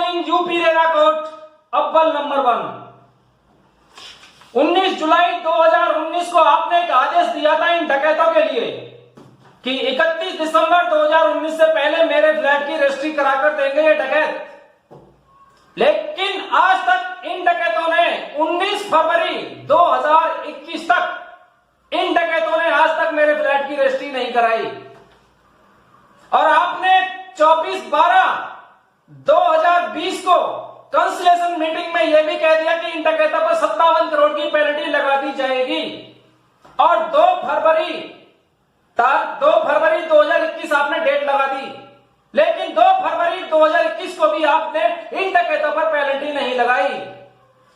Morning UP RERA court अव्वल number 1। 19 जुलाई 2019 को आपने एक आदेश दिया था इन डकैतों के लिए कि 31 दिसंबर 2019 से पहले मेरे फ्लैट की रजिस्ट्री कराकर देंगे ये डकैत। लेकिन आज तक इन डकैतों ने 19 फरवरी 2021 तक इन डकैतों ने आज तक मेरे फ्लैट की रजिस्ट्री नहीं कराई। और आपने 24/12/2020 को कंसलेशन मीटिंग में यह भी कह दिया कि इन डकैतों पर 57 करोड़ की पेनल्टी लगा दी जाएगी। और 2 फरवरी 2021 आपने डेट लगा दी, लेकिन 2 फरवरी 2021 को भी आपने इन डकैतों पर पेनल्टी नहीं लगाई।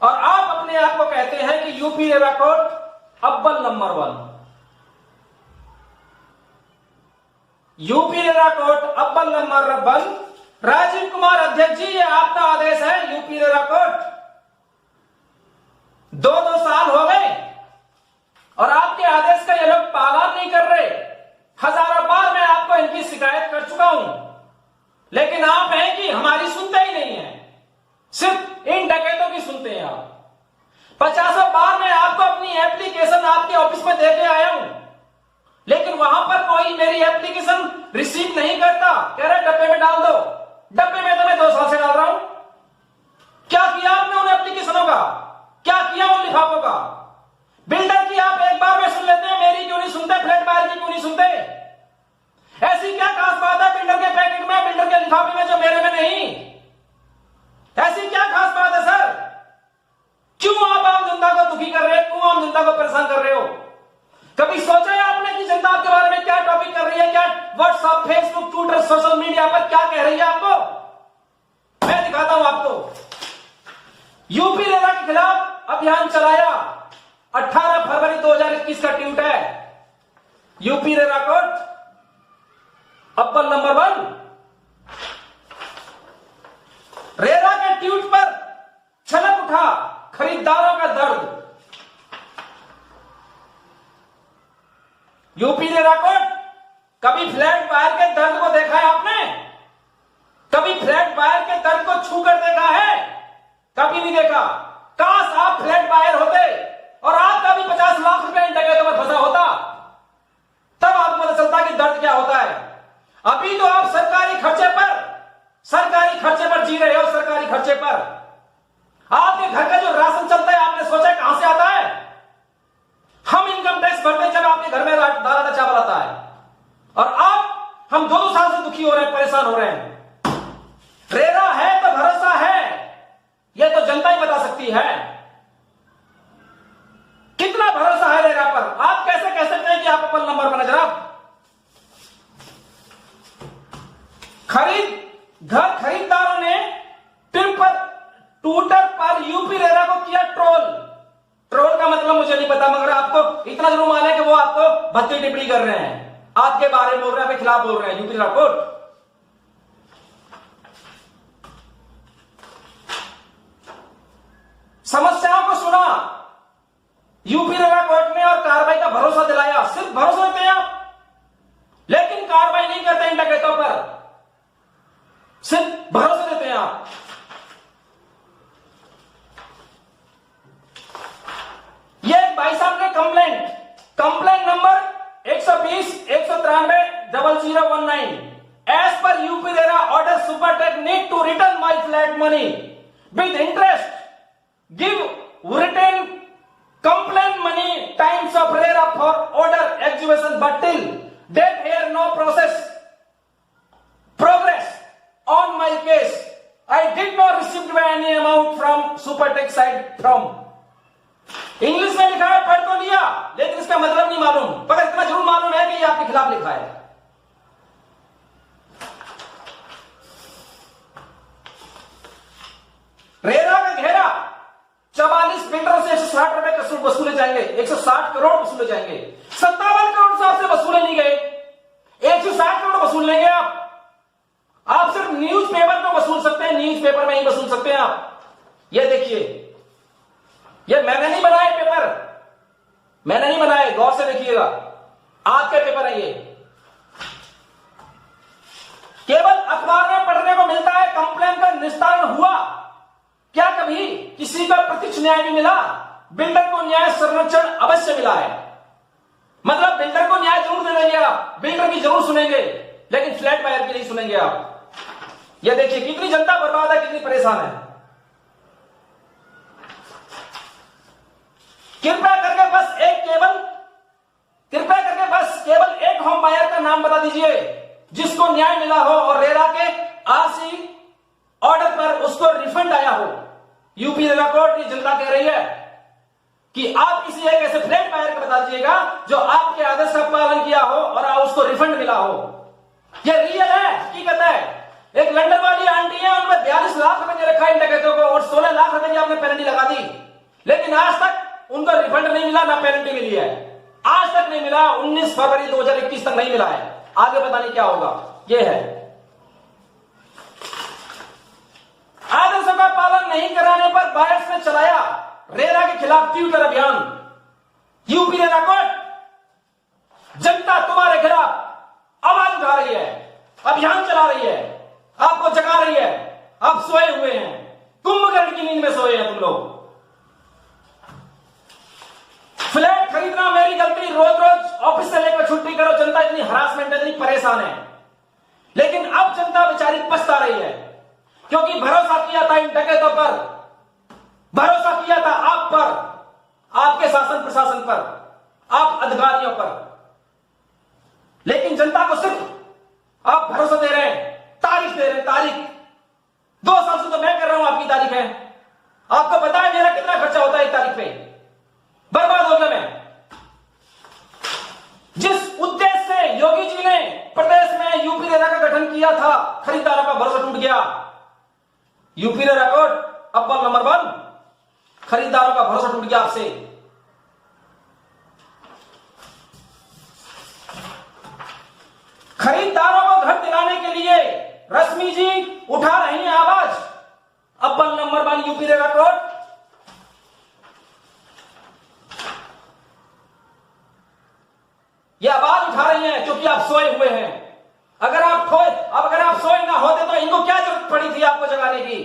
और आप अपने आप को कहते हैं कि यूपी रेरा कोर्ट अव्वल नंबर 1। यूपी रेरा कोर्ट अव्वल नंबर 1। राजीव कुमार अध्यक्ष जी, ये आपका आदेश है यूपी रेरा कोर्ट। 2 साल हो गए और आपके आदेश का ये लोग पालन नहीं कर रहे। हजारों बार मैं आपको इनकी शिकायत कर चुका हूं, लेकिन आप हैं कि हमारी सुनते ही नहीं है, सिर्फ इन डकैतों की सुनते हैं आप। 50 बार मैं आपको अपनी एप्लीकेशन आपके ऑफिस में देके आया हूं, लेकिन वहां पर कोई मेरी एप्लीकेशन रिसीव नहीं करता। कह रहे डब्बे में डाल दो। डब्बे में तो मैं 2 साल से डाल रहा हूं। क्या किया आपने उन एप्लीकेशनों का? क्या किया उन लिफाफों का? बिल्डर की आप एक बार में सुन लेते हैं, मेरी क्यों नहीं सुनते? फ्लैट बायर की क्यों नहीं सुनते? ऐसी क्या खास बात है बिल्डर के पैकेट में, बिल्डर के लिफाफे में, जो मेरे में नहीं? ऐसी क्या खास बात है सर? क्यों आप आम जनता को दुखी कर रहे हो? क्यों आम जनता को परेशान कर रहे हो? कभी सोचा है आपने कि जनता आपके बारे में क्या टॉपिक कर रही है? क्या WhatsApp, Facebook, Twitter, social media पर क्या कह रही है आपको? मैं दिखाता हूं आपको। यूपी रेरा के खिलाफ अभियान चलाया, 18 फरवरी 2021 का ट्वीट है। यूपी रेरा कोर्ट अव्वल नंबर 1। रेरा के ट्वीट पर छलक उठा खरीदारों का दर्द। यूपी रेरा कोर्ट, कभी फ्लैट बायर के दर्द को देखा है आपने? कभी फ्लैट बायर के दर्द को छू कर देखा है? कभी नहीं देखा। काश आप फ्लैट बायर होते और आपका भी 50 लाख रुपए इन डकैतों में फंसा होता, तब आपको पता चलता कि दर्द क्या होता है। अभी तो आप सरकारी खर्चे पर जी रहे हो। सरकारी खर्चे पर आपके घर का जो राशन चलता है, आपने सोचा कहां से आता है? हम इनकम टैक्स भरते हैं जब आपके घर में दाल चावल आता है। और आप, हम 2 साल से दुखी हो रहे हैं, परेशान हो रहे हैं। रेरा है तो भरोसा है, यह तो जनता ही बता सकती है। कितना भरोसा है रेरा पर? आप कैसे कह सकते हैं कि आप अव्वल नंबर पर? जनाब, घर खरीदारों ने ट्विटर पर यूपी रेरा को किया ट्रोल। ट्रोल का मतलब मुझे नहीं पता, मगर आपको इतना जरूर मालूम है कि वो आपको भद्दी टिप्पणी कर रहे हैं, आपके बारे में बोल रहे हैं, आपके खिलाफ बोल रहे हैं। यूपी रेरा कोर्ट, समस्याओं को सुना यूपी रेरा कोर्ट ने और कार्रवाई का भरोसा दिलाया। सिर्फ भरोसा देते हैं आप, लेकिन कार्रवाई नहीं करते इन डकैतों पर। सिर्फ भरोसा देते हैं आप। ये भाई साहब ने कंप्लेंट नंबर 120-193-0019। एज पर UP RERA order, Supertech need to return my flat money with interest, give return complaint money times of RERA for order execution, but till date here no progress on my case. I did not receive any amount from Supertech side from. English में लिखा है, पढ़ तो लिया, लेकिन इसका मतलब नहीं मालूम। पर इतना जरूर मालूम है कि ये आपके खिलाफ लिखा है। रेरा का घेरा 44 बिल्डरों से 160 रुपए वसूले जाएंगे, 160 करोड़ वसूले जाएंगे। 57 करोड़ से आपसे वसूले नहीं गए, 160 करोड़ वसूल लेंगे आप। आप सिर्फ न्यूज़पेपर में वसूल सकते हैं, न्यूज़पेपर में ही वसूल सकते हैं आप। ये देखिए, ये मैंने नहीं बनाए पेपर, मैंने नहीं बनाए, गौर से देखिएगा, आपके पेपर है ये। केवल अखबार में पढ़ने को मिलता है कंप्लेन का निस्तारण हुआ, कभी किसी का प्रत्यक्ष न्याय भी मिला? बिल्डर को न्याय संरक्षण अवश्य मिला है। मतलब बिल्डर को न्याय जरूर दे देंगे आप, बिल्डर की जरूर सुनेंगे, लेकिन फ्लैट बायर की नहीं सुनेंगे आप। ये देखिए कितनी जनता बर्बाद है, कितनी परेशान है। कृपया करके बस केवल एक होम बायर का नाम बता दीजिए जिसको न्याय मिला हो और रेरा के आरसी ऑर्डर पर उसको रिफंड आया हो। यूपी रेरा कोर्ट की जनता कह रही है कि आप किसी एक ऐसे फ्लैट बायर को बता दीजिएगा जो आपके आदेश का पालन किया हो और उसको रिफंड मिला हो। ये रियल है, हकीकत है। एक लंदन वाली आंटी है, उनमें 42 लाख रुपए दे रखा इन डकैतों को और 16 लाख रुपए की आपने पेनल्टी लगा दी, लेकिन आज तक उनको रिफंड नहीं मिला, ना पेनल्टी मिली है। आज तक नहीं मिला, 19 फरवरी 2021 तक नहीं मिला है। आगे पता नहीं क्या होगा। यह है आदेशों का पालन नहीं कराने पर बायर्स ने चलाया रेरा के खिलाफ ट्विटर अभियान। यूपी रेरा कोर्ट जनता तुम्हारे खिलाफ आवाज उठा रही है, अभियान चला रही है, आपको जगा रही है। आप सोए हुए हैं, कुंभकर्ण की नींद में सोए हैं तुम लोग। फ्लैट खरीदना मेरी गलती, रोज रोज ऑफिस से लेकर छुट्टी करो। जनता इतनी हरासमेंट है, इतनी परेशान है, लेकिन अब जनता बेचारी पछता रही है क्योंकि भरोसा किया था इन डकैतों पर, भरोसा किया था आप पर, आपके शासन प्रशासन पर, आप अधिकारियों पर, लेकिन जनता को सिर्फ आप भरोसा दे रहे हैं, तारीख दे रहे हैं। तारीख 2 साल से तो मैं कर रहा हूं, आपकी तारीख है। आपको पता है मेरा कितना खर्चा होता है एक तारीख पे? बर्बाद हो गया मैं। जिस उद्देश्य से योगी जी ने प्रदेश में यूपी रेरा का गठन किया था, खरीदारों का भरोसा टूट गया। यूपी रेरा कोर्ट अव्वल नंबर 1, खरीदारों का भरोसा टूट गया आपसे। खरीदारों को घर दिलाने के लिए रश्मि जी उठा रही हैं आवाज। अव्वल नंबर 1 यूपी रेरा कोर्ट। ये आवाज उठा रही हैं क्योंकि आप सोए हुए हैं। अगर आप सोए ना होते तो इनको क्या जरूरत पड़ी थी आपको जगाने की?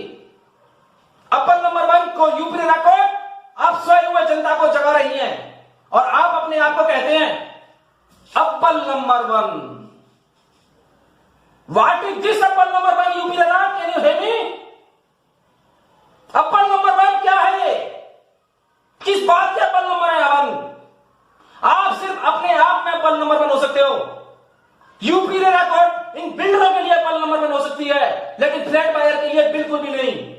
अव्वल नंबर 1 को यूपी रेरा कोर्ट, आप सोए हुए जनता को जगा रही हैं और आप अपने आप को कहते हैं अव्वल नंबर 1। व्हाट इज दिस अव्वल number 1 UP RERA? Can you hear me? अव्वल नंबर 1 क्या है ये? किस बात के अव्वल नंबर है 1? आप सिर्फ अपने आप में अव्वल नंबर 1 हो सकते हो। यूपी रेरा कोर्ट इन बिल्डरों के लिए अव्वल नंबर 1 हो सकती है, लेकिन फ्लैट बायर के लिए बिल्कुल भी नहीं।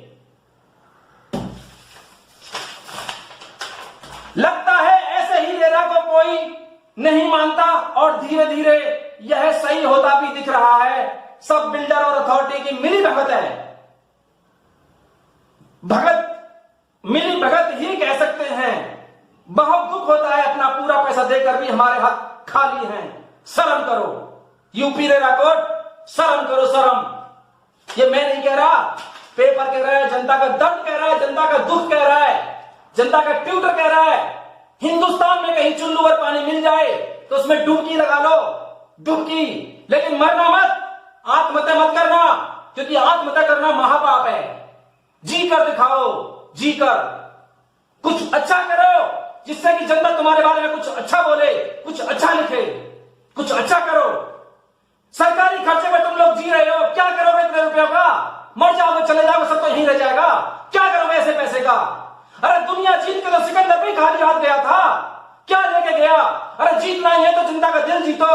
लगता है ऐसे ही रेरा को कोई नहीं मानता और धीरे धीरे यह सही होता भी दिख रहा है। सब बिल्डर और अथॉरिटी की मिली भगत है। मिली भगत ही कह सकते हैं। बहुत दुख होता है अपना पूरा पैसा देकर भी हमारे हाथ खाली हैं। शर्म करो यूपी रेरा कोर्ट, शर्म करो, शर्म। ये मैं नहीं कह रहा, पेपर कह रहा है, जनता का दर्द कह रहा है, जनता का दुख कह रहा है, जनता का ट्विटर कह रहा है। हिंदुस्तान में कहीं चुल्लू भर पानी मिल जाए तो उसमें डुबकी लगा लो, डुबकी, लेकिन मरना मत, आत्महत्या मत करना, क्योंकि आत्महत्या करना महापाप है। जी कर दिखाओ, जी कर कुछ अच्छा करो जिससे कि जनता तुम्हारे बारे में कुछ अच्छा बोले, कुछ अच्छा लिखे, कुछ अच्छा करो। सरकारी खर्चे में तुम लोग जी रहे हो, क्या करोगे इतने रुपयों का? मर जाओगे, चले जाओगे, सब तो यहीं रह जाएगा। क्या करोगे ऐसे पैसे का? अरे दुनिया जीत के तो सिकंदर भी खाली हाथ गया था, क्या लेके गया? अरे जीतना ही है तो जनता का दिल जीतो,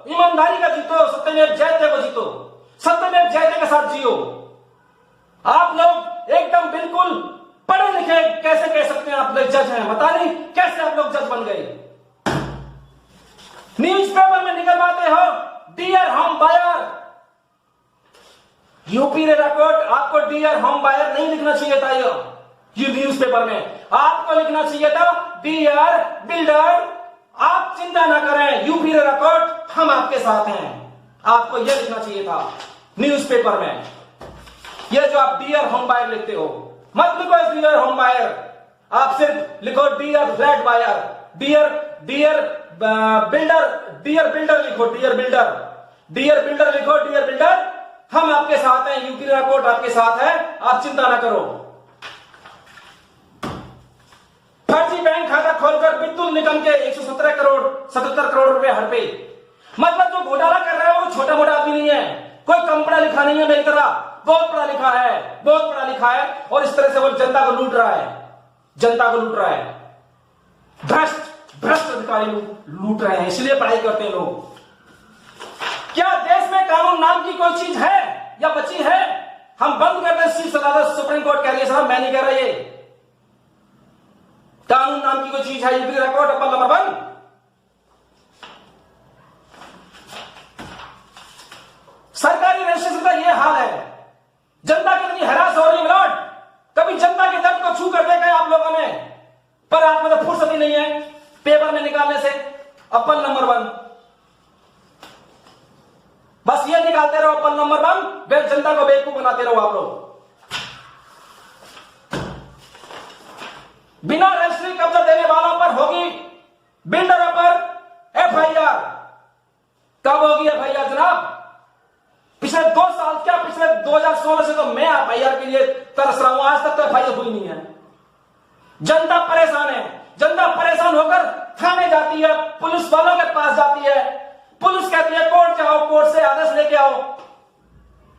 ईमानदारी का जीतो, सत्यमेव जयते को जीतो, सत्यमेव जयते के साथ जियो। आप लोग एकदम बिल्कुल पढ़े लिखे कैसे कह सकते हैं आप लोग जज हैं? बता नहीं कैसे आप लोग जज बन गए। न्यूज़पेपर में निकलवाते हो dear home buyer. UP RERA court आपको डियर होम बायर नहीं लिखना चाहिए था। ये न्यूज़पेपर में आपको लिखना चाहिए था डियर बिल्डर। आप चिंता ना करें, यूपी रेरा कोर्ट हम आपके साथ हैं। आपको यह लिखना चाहिए था न्यूज़पेपर में। यह जो आप डियर होम बायर लिखते हो, मत लिखो डियर होम बायर, आप सिर्फ लिखो dear flat buyer, dear builder, dear builder लिखो, डियर बिल्डर लिखो, डियर बिल्डर हम आपके साथ हैं, यूपी रेरा कोर्ट आपके साथ है, आप चिंता ना करो। फर्जी बैंक खाता खोलकर विद्युत निगम के 117 करोड़ 77 करोड़ रुपए हड़पे। मतलब जो घोटाला कर रहा है वो छोटा मोटा आदमी नहीं है, कोई कम पढ़ा लिखा नहीं है, मेरी तरह बहुत पढ़ा लिखा है, बहुत पढ़ा लिखा है। और इस तरह से वो जनता को लूट रहा है, जनता को लूट रहा है। भ्रष्ट अधिकारी लूट रहे हैं, इसलिए पढ़ाई करते हैं लोग। क्या देश में कानून नाम की कोई चीज है या बची है? हम बंद कर दें शीर्ष अदालत, सुप्रीम कोर्ट कह रही है, साहब मैं नहीं कह रहा ये कानून नाम की कोई चीज है। यूपी रिकॉर्ड अव्वल नंबर 1। सरकारी रजिस्ट्रेशन का ये हाल है, जनता कितनी हरास हो रही है। कभी जनता के दर्द को छू कर देखा है आप लोगों ने? पर आप में तो फुर्सत ही नहीं है पेपर में निकालने से। अव्वल नंबर 1 बस ये निकालते रहो, अव्वल नंबर 1। जनता को बेवकूफ बनाते रहो आप लोग। बिना रजिस्ट्री कब्जा देने वालों पर होगी, बिल्डरों पर एफआईआर। कब होगी एफआईआर जनाब? पिछले 2 साल, क्या पिछले 2016 से तो मैं एफआईआर के लिए तरस रहा हूं, आज तक तो एफआईआर हुई नहीं है। जनता परेशान है, जनता परेशान होकर थाने जाती है, पुलिस वालों के पास जाती है, पुलिस कहती है कोर्ट जाओ, कोर्ट से आदेश लेके आओ,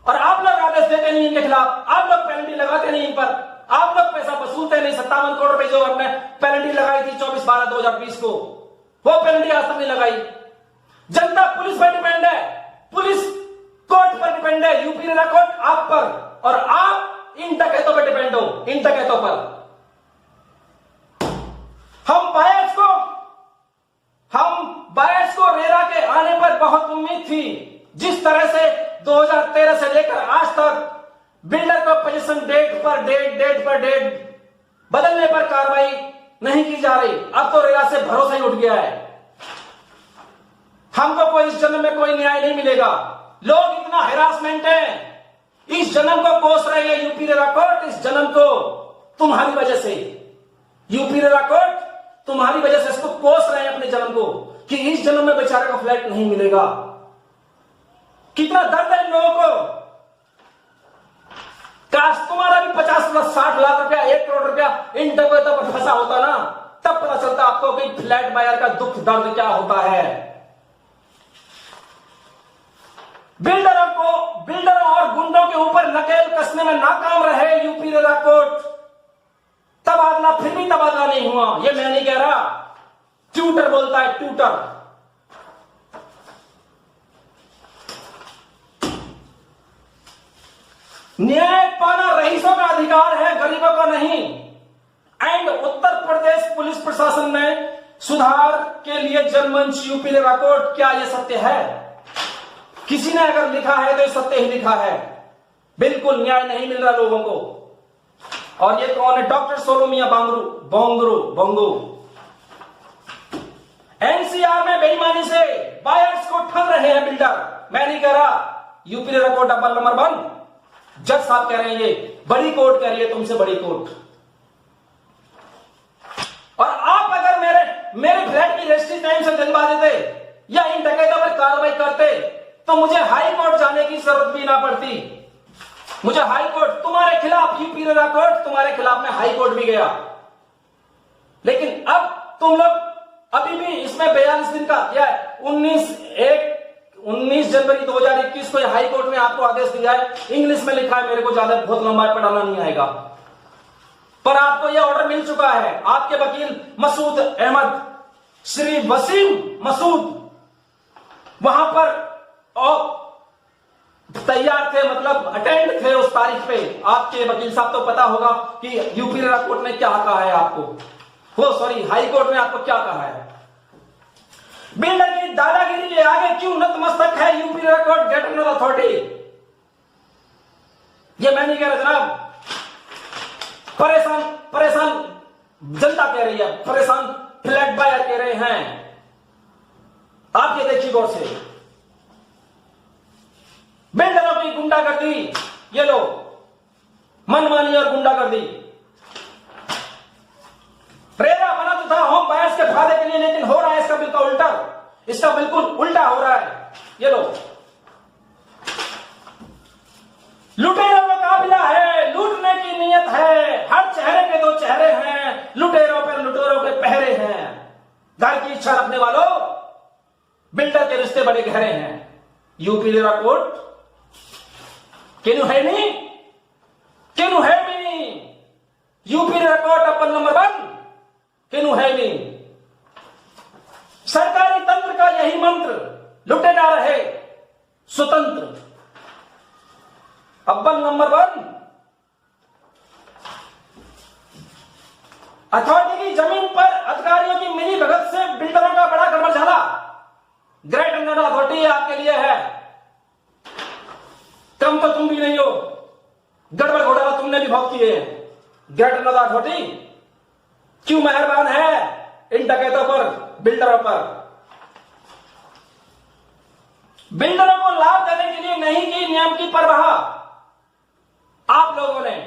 और आप लोग आदेश देते नहीं इनके खिलाफ, आप लोग पेनल्टी लगाते नहीं इन पर, आप लोग पैसा वसूलते नहीं। 57 करोड़ रुपए जो हमने पेनल्टी लगाई थी 24/12/2020 को, वो पेनल्टी आज तक नहीं लगाई। जनता पुलिस पर डिपेंड है, पुलिस कोर्ट पर डिपेंड है, यूपी रेरा कोर्ट आप पर, और आप इन डकैतों पर डिपेंड हो, इन डकैतों पर। हम बायर्स को रेरा के आने पर बहुत उम्मीद थी। जिस तरह से 2013 से लेकर आज तक बिल्डर को पोजीशन डेट पर डेट बदलने पर कार्रवाई नहीं की जा रही, अब तो रेरा से भरोसा ही उठ गया है। हमको कोई इस जन्म में कोई न्याय नहीं मिलेगा। लोग इतना हैरासमेंट है, इस जन्म को कोस रहे हैं यूपी रेरा कोर्ट, इस जन्म को तुम्हारी वजह से, यूपी रेरा कोर्ट तुम्हारी वजह से इसको कोस रहे हैं अपने जन्म को, कि इस जन्म में बेचारे को फ्लैट नहीं मिलेगा। कितना दर्द है इन लोगों को। काश तुम्हारा भी 50-60 लाख रुपया, 1 करोड़ रुपया इन डकैतों पर फंसा होता ना, तब पता चलता आपको कि फ्लैट बायर का दुख दर्द क्या होता है। बिल्डरों और गुंडों के ऊपर नकेल कसने में नाकाम रहे यूपी रेरा कोर्ट। तबादला फिर भी तबादला नहीं हुआ, ये मैं नहीं कह रहा, ट्यूटर बोलता है, ट्यूटर। न्याय पाना रईसों का अधिकार है, गरीबों का नहीं। एंड उत्तर प्रदेश पुलिस प्रशासन में सुधार के लिए जनमंच यूपी रेरा कोर्ट, क्या यह सत्य है? किसी ने अगर लिखा है तो सत्य ही लिखा है। बिल्कुल न्याय नहीं मिल रहा लोगों को। और ये कौन है? Doctor सोलोमिया bongo. एनसीआर में बेईमानी से बायर्स को ठग रहे हैं बिल्डर। मैं नहीं कह रहा, यूपी रेरा कोर्ट अव्वल नंबर 1 जज साहब कह रहे हैं, ये बड़ी कोर्ट कह रही है, तुमसे बड़ी कोर्ट। और आप अगर मेरे फ्लैट की रजिस्ट्री टाइम से दिलवा देते या इन डकैतों पर कार्रवाई करते तो मुझे हाई कोर्ट जाने की जरूरत भी ना पड़ती। मुझे हाई कोर्ट तुम्हारे खिलाफ, यूपी रेरा कोर्ट तुम्हारे खिलाफ में हाई कोर्ट भी गया। लेकिन अब तुम लोग अभी भी इसमें 42 दिन का या 19 जनवरी 2021 को हाई कोर्ट में आपको आदेश दिया है, इंग्लिश में लिखा है, मेरे को ज्यादा बहुत लंबा पढ़ाना नहीं आएगा, पर आपको यह ऑर्डर मिल चुका है। आपके वकील मसूद अहमद, श्री वसीम मसूद वहां पर तैयार थे, मतलब अटेंड थे उस तारीख पे। आपके वकील साहब तो पता होगा कि यूपी रेरा कोर्ट ने क्या कहा है आपको, वो सॉरी हाई कोर्ट में आपको क्या कहा है। बिल्डर की दादागिरी के आगे क्यों नतमस्तक है UP RERA court get another authority? ये मैं नहीं कह रहा जनाब, परेशान जनता कह रही है, परेशान फ्लैट बायर कह रहे हैं। आप ये देखिए गौर से, बिल्डरों की गुंडागर्दी, ये लो मनमानी और गुंडागर्दी। रेरा बना तो था होम बायर्स के फायदे के लिए, लेकिन हो रहा है इसका बिल्कुल उल्टा, इसका बिल्कुल उल्टा हो रहा है। ये लो लुटेरों का काफिला है, लूटने की नीयत है, हर चेहरे के 2 चेहरे हैं, लुटेरों पर लुटेरों रिश्ते बड़े गहरे हैं। UP RERA court, can you hear me? Can you hear me? UP RERA court upon number 1, can you hear me? सरकारी तंत्र का यही मंत्र, लुटे जा रहे स्वतंत्र। अव्वल नंबर 1, अथॉरिटी की जमीन पर अधिकारियों की मिली भगत से बिल्डरों का बड़ा गड़बड़ झाला। ग्रेटर नोएडा अथॉरिटी आपके लिए है, कम तो तुम भी नहीं हो, गड़बड़ घोटाला तुमने भी बहुत किए हैं। ग्रेटर नोएडा अथॉरिटी क्यों मेहरबान है इन डकैतों पर, बिल्डरों पर? बिल्डरों को लाभ देने के लिए नहीं की नियम की परवाह आप लोगों ने।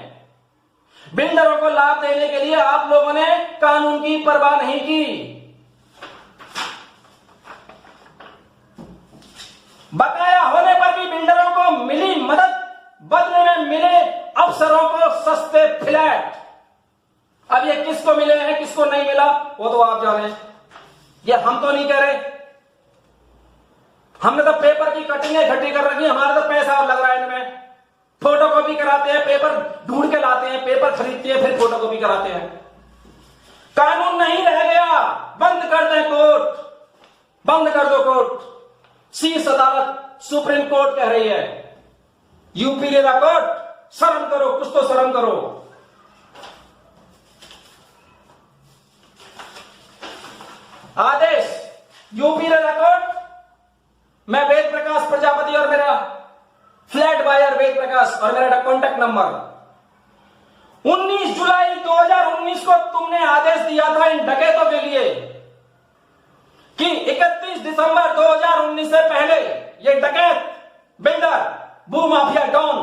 बिल्डरों को लाभ देने के लिए आप लोगों ने कानून की परवाह नहीं की। बकाया होने पर भी बिल्डरों को मिली मदद, बदले में मिले अफसरों को सस्ते फ्लैट। अब ये किसको मिले हैं, किसको नहीं मिला, वो तो आप जाने, ये हम तो नहीं कह रहे। हमने तो पेपर की कटिंग इकट्ठी कर रखी, हमारा तो पैसा लग रहा है इनमें। फोटो कॉपी कराते हैं, पेपर ढूंढ के लाते हैं, पेपर खरीदते हैं, फिर फोटो कॉपी कराते हैं। कानून नहीं रह गया, बंद कर दें कोर्ट, बंद कर दो कोर्ट। शीर्ष अदालत सुप्रीम कोर्ट कह रही है, यूपी रेरा कोर्ट शर्म करो, कुछ तो शर्म करो। आदेश यूपी रेरा कोर्ट, मैं वेद प्रकाश प्रजापति और मेरा फ्लैट बायर वेद प्रकाश और मेरा कॉन्टैक्ट नंबर। 19 जुलाई 2019 को तुमने आदेश दिया था इन डकैतों के लिए कि 31 दिसंबर 2019 से पहले ये डकैत, बिल्डर, भूमाफिया डॉन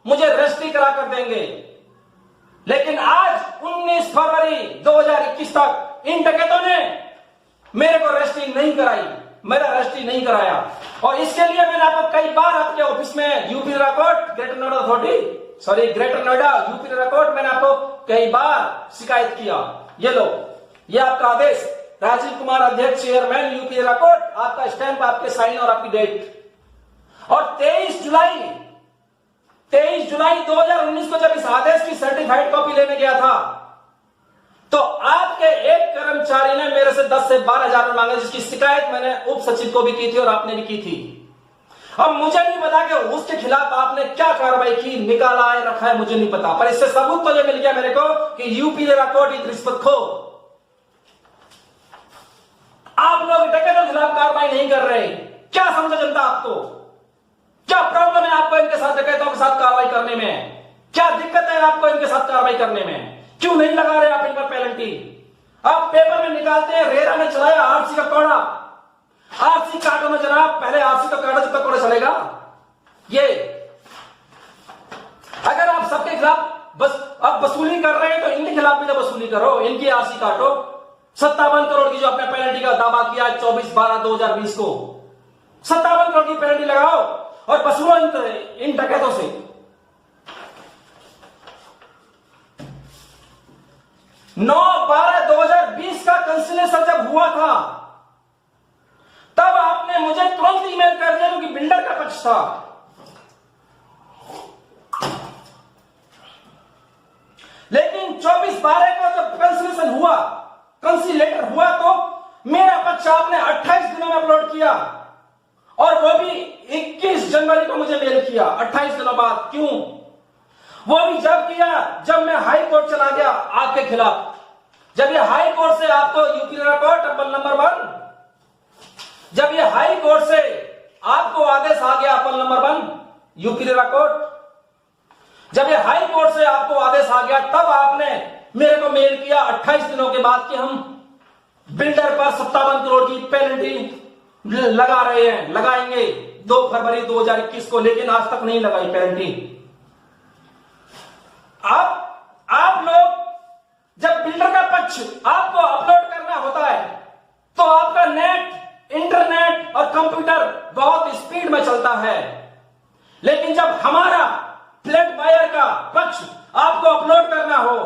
मुझे रजिस्ट्री करा कर देंगे। लेकिन आज 19 फरवरी 2021 तक इन डकैतों ने मेरे को रजिस्ट्री नहीं कराई, मेरा रजिस्ट्री नहीं कराया। और इसके लिए मैंने आपको कई बार आपके ऑफिस में UP RERA court, greater Noida authority, sorry greater Noida UP RERA court, मैंने आपको कई बार शिकायत किया। ये लो, ये आपका आदेश, राजीव कुमार अध्यक्ष चेयरमैन यूपी रेरा कोर्ट, आपका स्टैंप, आपके साइन और आपकी डेट। और 23 जुलाई 2019 को जब इस आदेश की सर्टिफाइड कॉपी लेने गया था तो आपके एक कर्मचारी ने मेरे से 10 से 12 हजार रुपए मांगे, जिसकी शिकायत मैंने उप सचिव को भी की थी और आपने भी की थी। अब मुझे नहीं पता कि उसके खिलाफ आपने क्या कार्रवाई की, निकाला है, रखा है, मुझे नहीं पता, पर इससे सबूत तो ये मिल गया मेरे को कि यूपी रेरा कोर्ट एक रिश्वतखोर। आप लोग डकैतों के खिलाफ कार्रवाई नहीं कर रहे, क्या समझा जनता आपको? क्या प्रॉब्लम है आपको इनके साथ, डकैतों के साथ कार्रवाई करने में? क्या दिक्कत है आपको इनके साथ कार्रवाई करने में? क्यों नहीं लगा रहे आप इन पर पेनल्टी? आप पेपर में निकालते हैं, रेरा ने चलाया आरसी का कोड़ा, आरसी काटो में जनाब, पहले आरसी तो काटो जब तक कोड़ा चलेगा। ये अगर आप सबके खिलाफ बस अब वसूली कर रहे हैं तो इनके खिलाफ भी तो वसूली करो, इनकी आरसी काटो। 57 करोड़ की जो आपने पेनल्टी का दावा किया 24/12/2020 को, 57 करोड़ की पेनल्टी लगाओ और वसूलो इन डकैतों से। 9/12/2020 का कंसिलेशन जब हुआ था तब आपने मुझे तुरंत ईमेल कर दिया, क्योंकि बिल्डर का पक्ष था। लेकिन 24/12 को जब कंसिलेशन हुआ, कंसिलेटर हुआ, तो मेरा पक्ष आपने 28 दिनों में अपलोड किया और वो भी 21 जनवरी को मुझे मेल किया, 28 दिनों बाद। क्यों? वो भी जब किया जब मैं हाई कोर्ट चला गया आपके खिलाफ। जब ये हाई कोर्ट से आपको UP RERA court apple number 1, जब ये हाई कोर्ट से आपको आदेश आ गया apple number 1 UP RERA court, जब ये हाई कोर्ट से आपको आदेश आ गया तब आपने मेरे को मेल किया 28 दिनों के बाद कि हम बिल्डर पर 57 करोड़ की पेनल्टी लगा रहे हैं, लगाएंगे 2 फरवरी 2021 को, लेकिन आज तक नहीं लगाई पेनल्टी। आप लोग जब बिल्डर का पक्ष आपको अपलोड करना होता है तो आपका नेट, इंटरनेट और कंप्यूटर बहुत स्पीड में चलता है, लेकिन जब हमारा फ्लैट बायर का पक्ष आपको अपलोड करना हो,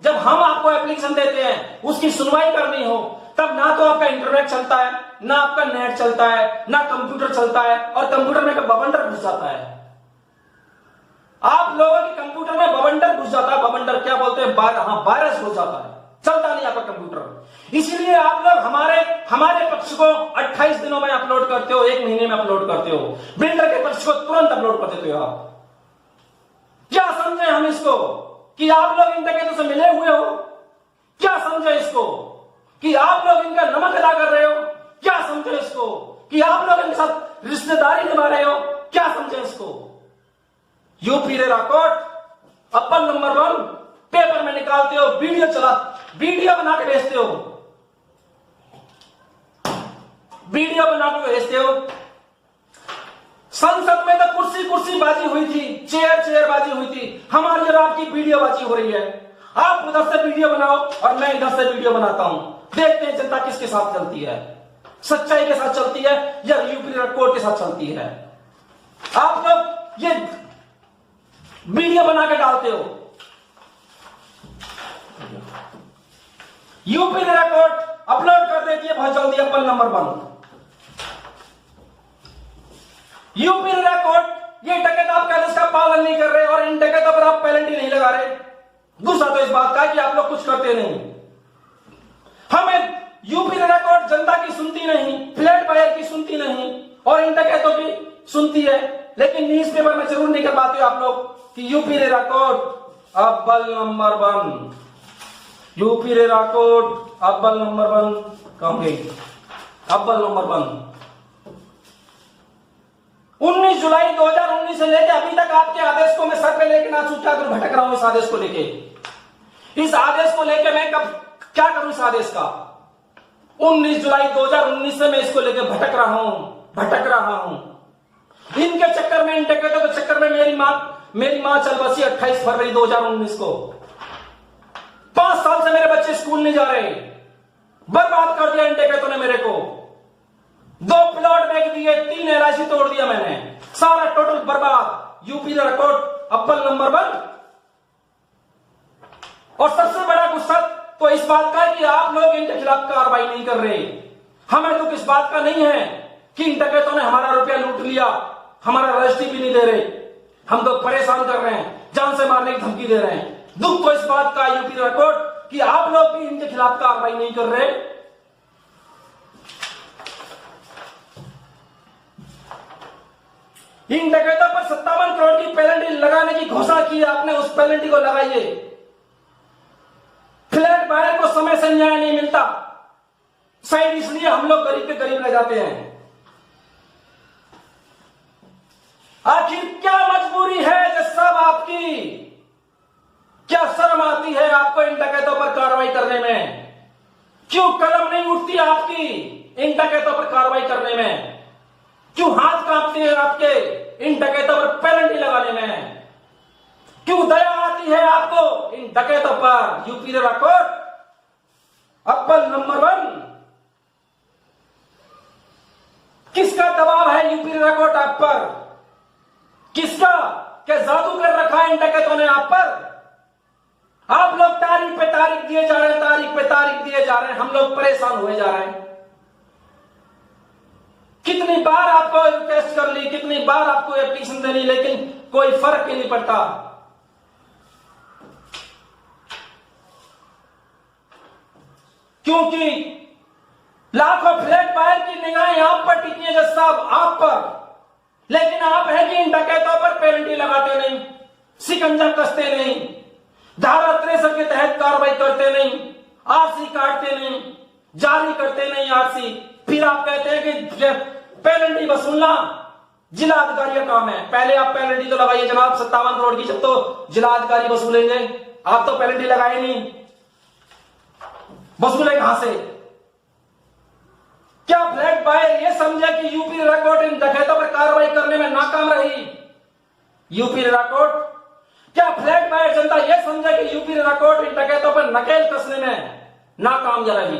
जब हम आपको एप्लीकेशन देते हैं, उसकी सुनवाई करनी हो, तब ना तो आपका इंटरनेट चलता है, ना आपका नेट चलता है, ना कंप्यूटर चलता है, और कंप्यूटर में बवंडर घुस जाता है। आप लोगों के कंप्यूटर में बवंडर घुस जाता है। बवंडर क्या बोलते हैं? वायरस घुस जाता है, चलता नहीं आपका कंप्यूटर। इसीलिए आप लोग हमारे पक्ष को 28 दिनों में अपलोड करते हो, 1 महीने में अपलोड करते हो। बिल्डर के पक्ष को तुरंत अपलोड कर देते हो आप। क्या समझे हम इसको कि आप लोग इन डकैतों से मिले हुए हो? क्या समझे इसको कि आप लोग इनका नमक अदा कर रहे हो? क्या समझे इसको कि आप लोग इनके साथ रिश्तेदारी निभा रहे हो? क्या समझे इसको? यूपी रेरा कोर्ट अव्वल नंबर 1 पेपर में निकालते हो, वीडियो बना के भेजते हो, वीडियो बना के भेजते हो। संसद में तो कुर्सी बाजी हुई थी, चेयर बाजी हुई थी। हमारी और आपकी वीडियो बाजी हो रही है। आप उधर से वीडियो बनाओ और मैं इधर से वीडियो बनाता हूं। देखते हैं जनता किसके साथ चलती है, सच्चाई के साथ चलती है या यूपी रेरा कोर्ट के साथ चलती है। आप लोग ये वीडियो बना के डालते हो। यूपी रेरा कोर्ट अपलोड कर देती है बहुत जल्दी अव्वल नंबर 1। यूपी रेरा कोर्ट ये डकैत आपका इसका पालन नहीं कर रहे और इन डकैतों पर आप पेनल्टी नहीं लगा रहे। गुस्सा तो इस बात का है कि आप लोग कुछ करते नहीं। हमें यूपी रेरा कोर्ट जनता की सुनती नहीं, फ्लैट बायर की सुनती नहीं और इन डकैतों की सुनती है, लेकिन न्यूज पेपर में जरूर नहीं कर पाते हो आप लोग कि यूपी रेरा कोर्ट अव्वल नंबर 1, यूपी रेरा कोर्ट अव्वल नंबर 1 कहूंगे, अव्वल नंबर 1। 19 जुलाई 2019 से लेकर अभी तक आपके आदेश को मैं सर पे लेके ना क्या करूं, भटक रहा हूं इस आदेश को लेके। इस आदेश को लेके मैं कब क्या करूं इस आदेश का? 19 जुलाई 2019 से मैं इसको लेके भटक रहा हूं। इनके चक्कर में, इन डकैतों के चक्कर में मेरी मां चल बसी 28 फरवरी 2019 को। 5 साल से मेरे बच्चे स्कूल नहीं जा रहे। बर्बाद कर दिया इन डकैतों ने मेरे को। 2 प्लॉट बेच दिए, 3 LIC तोड़ दिया मैंने, सारा टोटल बर्बाद। यूपी रेरा कोर्ट अव्वल नंबर 1। और सबसे बड़ा गुस्सा तो इस बात का है कि आप लोग इनके खिलाफ कार्रवाई नहीं कर रहे। हमें दुख इस बात का नहीं है कि इन डकैतों ने हमारा रुपया लूट लिया, हमारा रजिस्ट्री भी नहीं दे रहे, हम तो परेशान कर रहे हैं, जान से मारने की धमकी दे रहे हैं। दुख तो इस बात का यूपी रेरा कोर्ट कि आप लोग भी इनके खिलाफ कार्रवाई नहीं कर रहे। इन डकैतों पर 57 करोड़ की पेनल्टी लगाने की घोषणा की आपने, उस पेनल्टी को लगाइए। फ्लैट बायर को समय से न्याय नहीं मिलता, शायद इसलिए हम लोग गरीब के गरीब रह जाते हैं। आखिर क्या मजबूरी है जब सब आपकी? क्या शर्म आती है आपको इन डकैतों पर कार्रवाई करने में? क्यों कलम नहीं उठती आपकी इन डकैतों पर कार्रवाई करने में? क्यों हाथ कांपते हैं आपके इन डकैतों पर पेनल्टी लगाने में? क्यों दया आती है आपको इन डकैतों पर? यूपी रेरा कोर्ट अव्वल नंबर 1। किसका दबाव है यूपी रेरा कोर्ट आप पर? किसका? क्या जादू कर रखा है इन डकैतों ने आप पर? आप लोग तारीख पे तारीख दिए जा रहे हैं, तारीख पे तारीख दिए जा रहे हैं, हम लोग परेशान हुए जा रहे हैं। कितनी बार आपको रिक्वेस्ट कर ली, कितनी बार आपको एप्लीकेशन दे ली, लेकिन कोई फर्क ही नहीं पड़ता। क्योंकि लाखों फ्लैट बायर की निगाहें आप पर टिकी है जज साहब, आप पर, लेकिन आप हैं कि इन डकैतों पर पेनल्टी लगाते नहीं, शिकंजा कसते नहीं, धारा 63 के तहत कार्रवाई करते नहीं, आरसी काटते नहीं, जारी करते नहीं आरसी। फिर आप कहते हैं कि पेनल्टी वसूलना जिला अधिकारी का काम है। पहले आप पेनल्टी तो लगाइए जनाब 57 करोड़ की, जब तो जिला अधिकारी वसूलेंगे। आप तो पेनल्टी लगाए नहीं, वसूले कहां से? क्या फ्लैट बायर ये समझे कि यूपी रेरा कोर्ट इन डकैतों पर कार्रवाई करने में नाकाम रही? यूपी रेरा कोर्ट, क्या फ्लैट बायर जनता ये समझे कि यूपी रेरा कोर्ट इन डकैतों पर नकेल कसने में नाकाम रही?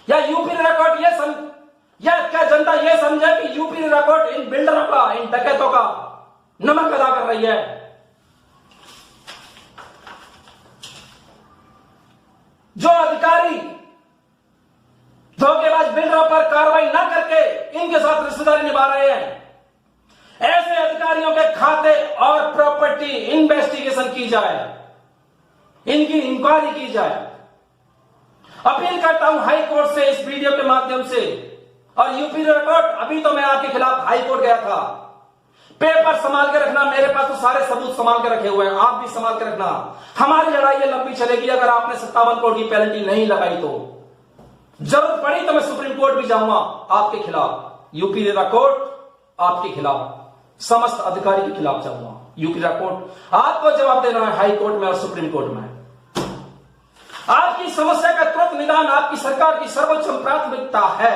या यूपी रेरा कोर्ट या क्या जनता ये समझे कि यूपी रेरा कोर्ट इन बिल्डरों का, इन डकैतों का नमक अदा कर रही है? जो अधिकारी साथ रिश्तेदारी निभा रहे हैं, ऐसे अधिकारियों के खाते और प्रॉपर्टी इन्वेस्टिगेशन की जाए, इनकी इंक्वायरी की जाए। अपील करता हूं हाई कोर्ट से इस वीडियो के माध्यम से, और यूपी रिकॉर्ड, अभी तो मैं आपके खिलाफ हाई कोर्ट गया था, पेपर संभाल के रखना, मेरे पास तो सारे सबूत संभाल के रखे हुए हैं, आप भी संभाल के रखना। हमारी लड़ाई ये लंबी चलेगी, अगर आपने 57 करोड़ की पेनल्टी नहीं लगाई तो जरूरत पड़ी तो मैं सुप्रीम कोर्ट भी जाऊंगा आपके खिलाफ, यूपी रेरा कोर्ट आपके खिलाफ, समस्त अधिकारी के खिलाफ जाऊंगा। यूपी रेरा कोर्ट आपको जवाब देना है हाई कोर्ट में और सुप्रीम कोर्ट में। आपकी समस्या का तुरंत निदान आपकी सरकार की सर्वोच्च प्राथमिकता है।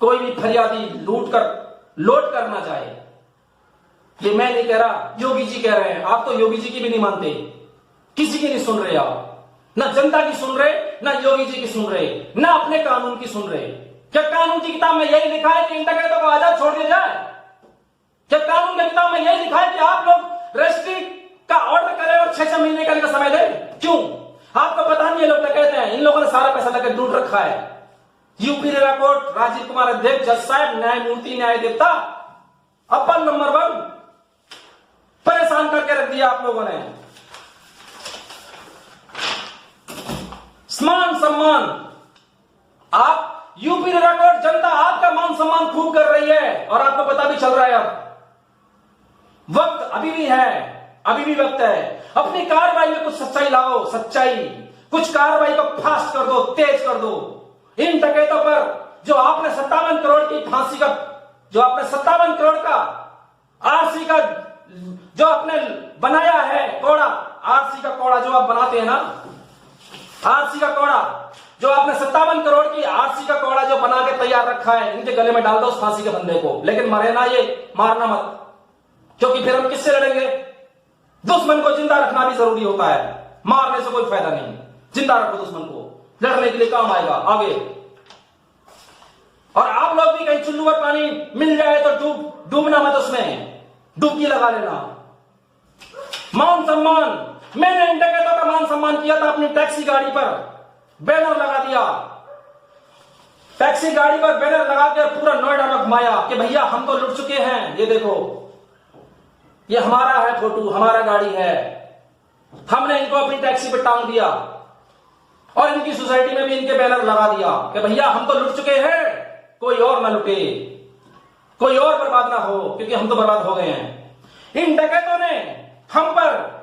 कोई भी फरियादी लोड कर ना जाए, ये मैं नहीं कह रहा, योगी जी कह रहे हैं। आप तो योगी जी की भी नहीं मानते, किसी की नहीं सुन रहे आप, ना जनता की सुन रहे, ना योगी जी की सुन रहे, ना अपने कानून की सुन रहे। क्या कानून की किताब में यही लिखा है कि इन डकैतों को आजाद छोड़ दिया जाए? क्या कानून की किताब में यही लिखा है कि आप लोग रजिस्ट्री का ऑर्डर करें और 6 महीने का समय दें? क्यों? आपको पता नहीं, ये लोग डकैत हैं, इन लोगों ने सारा पैसा लेकर लूट रखा है। UP RERA court, Rajeev Kumar अध्यक्ष, जज साहब, न्यायमूर्ति, न्याय देवता, अव्वल नंबर 1 परेशान करके रख दिया आप लोगों ने। मान सम्मान, आप यूपी रेरा कोर्ट, जनता आपका मान सम्मान खूब कर रही है और आपको पता भी चल रहा है। अब वक्त अभी भी है, अभी भी वक्त है। अपनी कार्रवाई में कुछ सच्चाई लाओ, सच्चाई, कुछ कार्रवाई को फास्ट कर दो, तेज कर दो। इन डकैतों पर जो आपने 57 करोड़ की फांसी का, जो आपने 57 करोड़ का आरसी का जो आपने बनाया है कोड़ा, आरसी का कोड़ा जो आप बनाते हैं ना, आरसी का कोड़ा जो आपने 57 करोड़ की आरसी का कोड़ा जो बना के तैयार रखा है, इनके गले में डाल दो उस फांसी के बंदे को। लेकिन मरे ना, ये मारना मत, क्योंकि फिर हम किससे लड़ेंगे? दुश्मन को जिंदा रखना भी जरूरी होता है, मारने से कोई फायदा नहीं। जिंदा रखो दुश्मन को, लड़ने के लिए काम आएगा आगे। और आप लोग भी कहीं चुल्लू पर पानी मिल जाए तो डूबना मत, उसमें डुबकी लगा लेना। मान सम्मान, मैंने इन डकैतों का मान सम्मान किया था, अपनी टैक्सी गाड़ी पर बैनर लगा दिया, टैक्सी गाड़ी पर बैनर लगा के पूरा नोएडा में घुमाया कि भैया हम तो लुट चुके हैं, ये देखो ये हमारा है, फोटो हमारा गाड़ी है। हमने इनको अपनी टैक्सी पर टांग दिया और इनकी सोसाइटी में भी इनके बैनर लगा दिया कि भैया हम तो लुट चुके हैं, कोई और ना लुटे, कोई और बर्बाद ना हो, क्योंकि हम तो बर्बाद हो गए हैं। इन डकैतों ने हम पर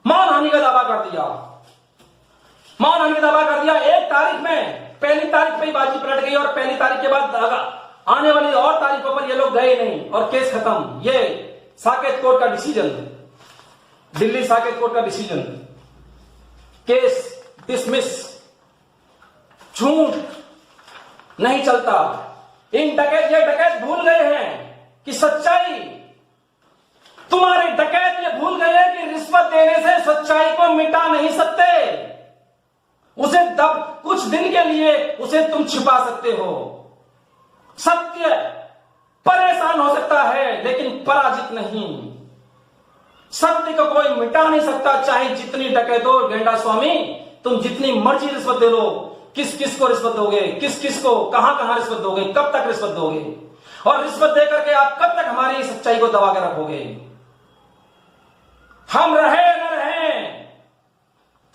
मानहानि का दावा कर दिया, मानहानि का दावा कर दिया। 1 तारीख में, पहली तारीख पे ही बाजी पलट गई और पहली तारीख के बाद आने वाली और तारीखों पर ये लोग गए नहीं और केस खत्म। ये साकेत कोर्ट का डिसीजन, दिल्ली साकेत कोर्ट का डिसीजन, केस डिसमिस। झूठ नहीं चलता। इन डकैत, ये डकैत भूल गए हैं कि सच्चाई, तुम्हारे डकैत ये भूल गए हैं कि रिश्वत देने से सच्चाई को मिटा नहीं सकते। उसे कुछ दिन के लिए उसे तुम छिपा सकते हो। सत्य परेशान हो सकता है लेकिन पराजित नहीं। सत्य को कोई मिटा नहीं सकता, चाहे जितनी डकैत हो। गेंडा स्वामी, तुम जितनी मर्जी रिश्वत दे लो, किस किस को रिश्वत दोगे, किस किस को कहां कहां रिश्वत दोगे, कब तक रिश्वत दोगे, और रिश्वत देकर के आप कब तक हमारी सच्चाई को दबा के रखोगे? हम रहे न रहे,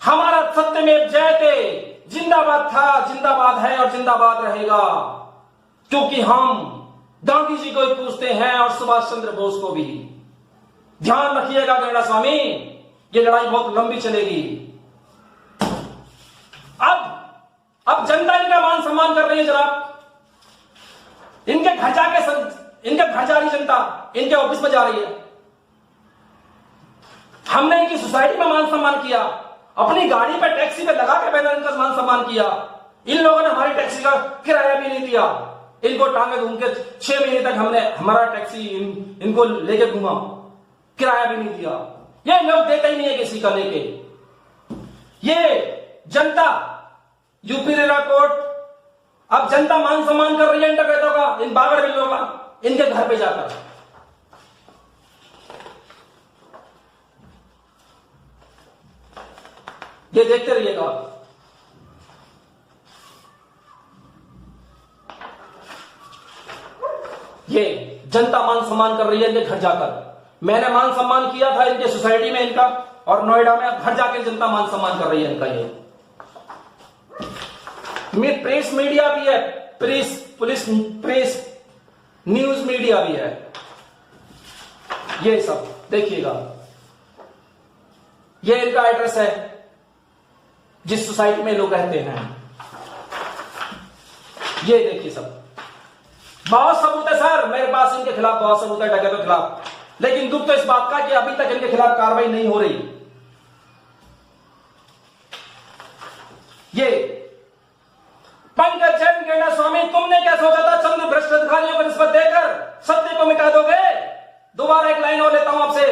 हमारा सत्य में जयते जिंदाबाद था, जिंदाबाद है और जिंदाबाद रहेगा, क्योंकि हम गांधी जी को भी पूछते हैं और सुभाष चंद्र बोस को भी। ध्यान रखिएगा गेंडा स्वामी, ये लड़ाई बहुत लंबी चलेगी। अब जनता इनका मान सम्मान कर रही है जनाब। इनके घर जाके इनके घर जा रही जनता, इनके ऑफिस में जा रही है। हमने इनकी सोसाइटी में मान सम्मान किया, अपनी गाड़ी पे टैक्सी पे लगा के बैनर इनका मान सम्मान किया। इन लोगों ने हमारी टैक्सी का किराया भी नहीं दिया, इनको टांगे घूम के 6 महीने तक हमने हमारा टैक्सी इनको लेके घूमा, किराया भी नहीं दिया। ये लोग देते ही नहीं है किसी का लेके। ये जनता, यूपी रेरा कोर्ट, अब जनता मान सम्मान कर रही है इन डकैतों का, इन बागड़ बिल्लों का, इनके घर पे जाकर। ये देखते रहिएगा। जनता मान सम्मान कर रही है इनके घर जाकर। मैंने मान सम्मान किया था इनके सोसाइटी में इनका, और नोएडा में घर जाकर जनता मान सम्मान कर रही है इनका। ये प्रेस मीडिया भी है, प्रेस न्यूज मीडिया भी है। ये सब देखिएगा, ये इनका एड्रेस है जिस सोसाइटी में लोग रहते हैं। ये देखिए सब, बहुत सबूत है सर मेरे पास इनके खिलाफ, बहुत सबूत है डकैतों के खिलाफ। लेकिन दुख तो इस बात का कि अभी तक इनके खिलाफ कार्रवाई नहीं हो रही। ये पंकज जैन गेंडा स्वामी, तुमने क्या सोचा था चंद भ्रष्ट अधिकारियों को रिश्वत देकर सत्य को मिटा दोगे? दोबारा एक लाइन और लेता हूं आपसे,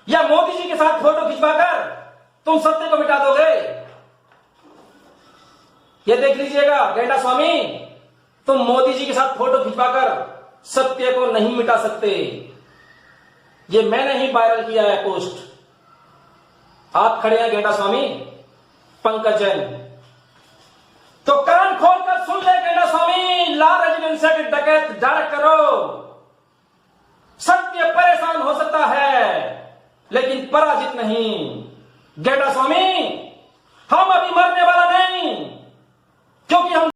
या मोदी जी के साथ फोटो खिंचवाकर तुम सत्य को मिटा दोगे? ये देख लीजिएगा गेंडा स्वामी, तुम मोदी जी के साथ फोटो खिंचवाकर सत्य को नहीं मिटा सकते। ये मैंने ही वायरल किया है पोस्ट। आप खड़े हैं गेंडा स्वामी, पंकज जैन, तो कान खोलकर सुन ले गेंडा स्वामी, ला रेजिडेंस एक्ट डकैत डायरेक्ट करो। सत्य परेशान हो सकता है लेकिन पराजित नहीं। गेंडा स्वामी